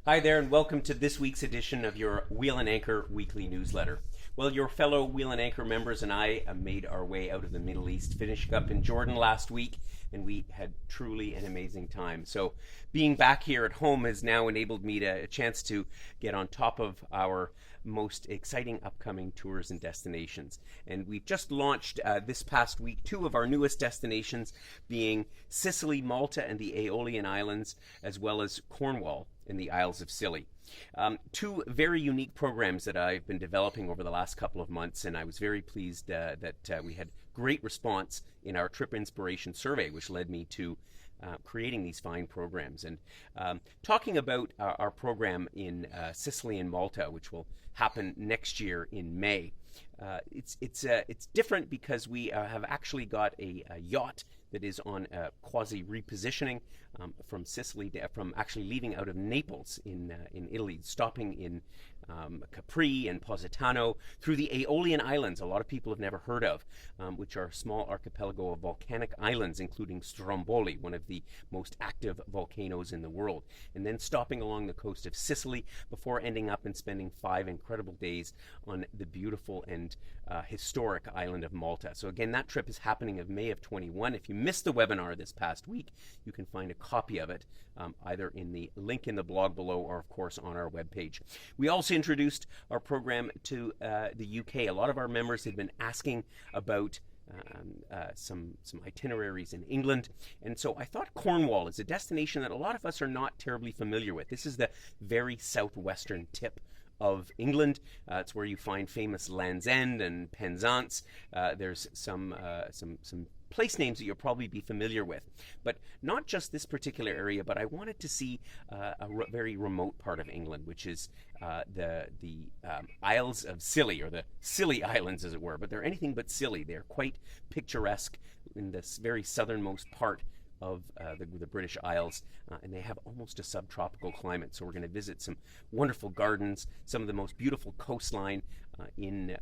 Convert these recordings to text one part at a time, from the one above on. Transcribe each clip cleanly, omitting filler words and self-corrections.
Hi there, and welcome to this week's edition of your Wheel and Anchor weekly newsletter. Well, your fellow Wheel and Anchor members and I made our way out of the Middle East, finishing up in Jordan last week, and we had truly an amazing time. So being back here at home has now enabled me a chance to get on top of our most exciting upcoming tours and destinations. And we've just launched this past week two of our newest destinations, being Sicily, Malta, and the Aeolian Islands, as well as Cornwall in the Isles of Scilly. Two very unique programs that I've been developing over the last couple of months, and I was very pleased that we had great response in our trip inspiration survey, which led me to creating these fine programs. And talking about our program in Sicily and Malta, which will happen next year in May. It's different because we have actually got a yacht that is on quasi repositioning from Sicily, from actually leaving out of Naples in Italy, stopping in Capri and Positano, through the Aeolian Islands, a lot of people have never heard of, which are a small archipelago of volcanic islands, including Stromboli, one of the most active volcanoes in the world, and then stopping along the coast of Sicily before ending up and spending 5 incredible days on the beautiful and historic island of Malta. So again, that trip is happening in May of 21. If you missed the webinar this past week, you can find a copy of it either in the link in the blog below or, of course, on our webpage. We also introduced our program to the UK. A lot of our members had been asking about some itineraries in England, and so I thought Cornwall is a destination that a lot of us are not terribly familiar with. This is the very southwestern tip of England. It's where you find famous Land's End and Penzance. There's some place names that you'll probably be familiar with, but not just this particular area, but I wanted to see a very remote part of England, which is the Isles of Scilly, or the Scilly Islands as it were, but they're anything but Scilly. They're quite picturesque in this very southernmost part of the British Isles, and they have almost a subtropical climate. So we're going to visit some wonderful gardens, some of the most beautiful coastline in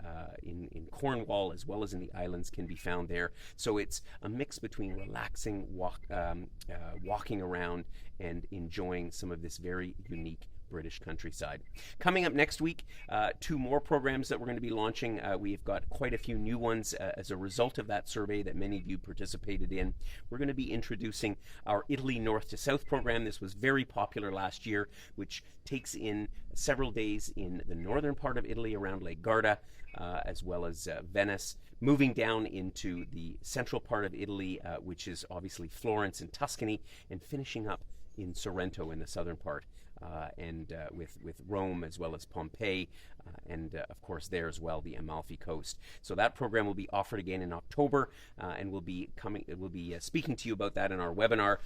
Cornwall, as well as in the islands, can be found there. So it's a mix between relaxing walking around and enjoying some of this very unique British countryside. Coming up next week, 2 more programs that we're going to be launching. We've got quite a few new ones as a result of that survey that many of you participated in. We're going to be introducing our Italy North to South program. This was very popular last year, which takes in several days in the northern part of Italy around Lake Garda, as well as Venice, moving down into the central part of Italy, which is obviously Florence and Tuscany, and finishing up in Sorrento in the southern part. And with Rome, as well as Pompeii, and of course there as well, the Amalfi Coast. So that program will be offered again in October, and we'll be speaking to you about that in our webinar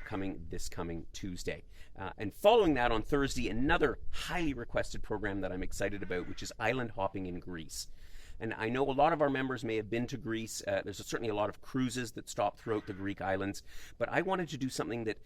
coming Tuesday. And following that on Thursday, another highly requested program that I'm excited about, which is island hopping in Greece. And I know a lot of our members may have been to Greece. There's certainly a lot of cruises that stop throughout the Greek islands. But I wanted to do something that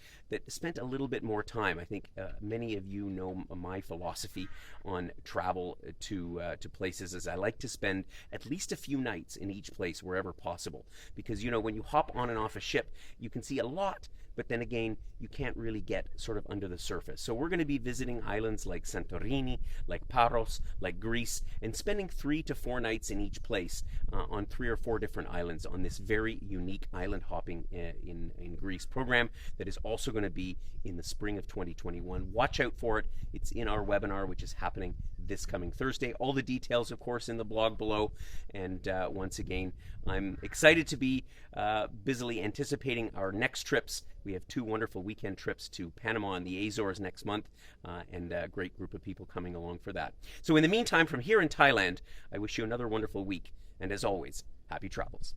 spent a little bit more time. I think many of you know my philosophy on travel to places, as I like to spend at least a few nights in each place wherever possible. Because, you know, when you hop on and off a ship, you can see a lot, but then again, you can't really get sort of under the surface. So we're going to be visiting islands like Santorini, like Paros, like Greece, and spending 3 to 4 nights in each place on 3 or 4 different islands on this very unique island hopping in Greece program that is also going to be in the spring of 2021. Watch out for it. It's in our webinar, which is happening this coming Thursday. All the details, of course, in the blog below. And once again, I'm excited to be busily anticipating our next trips. We have 2 wonderful weekend trips to Panama and the Azores next month, and a great group of people coming along for that. So in the meantime, from here in Thailand, I wish you another wonderful week. And as always, happy travels.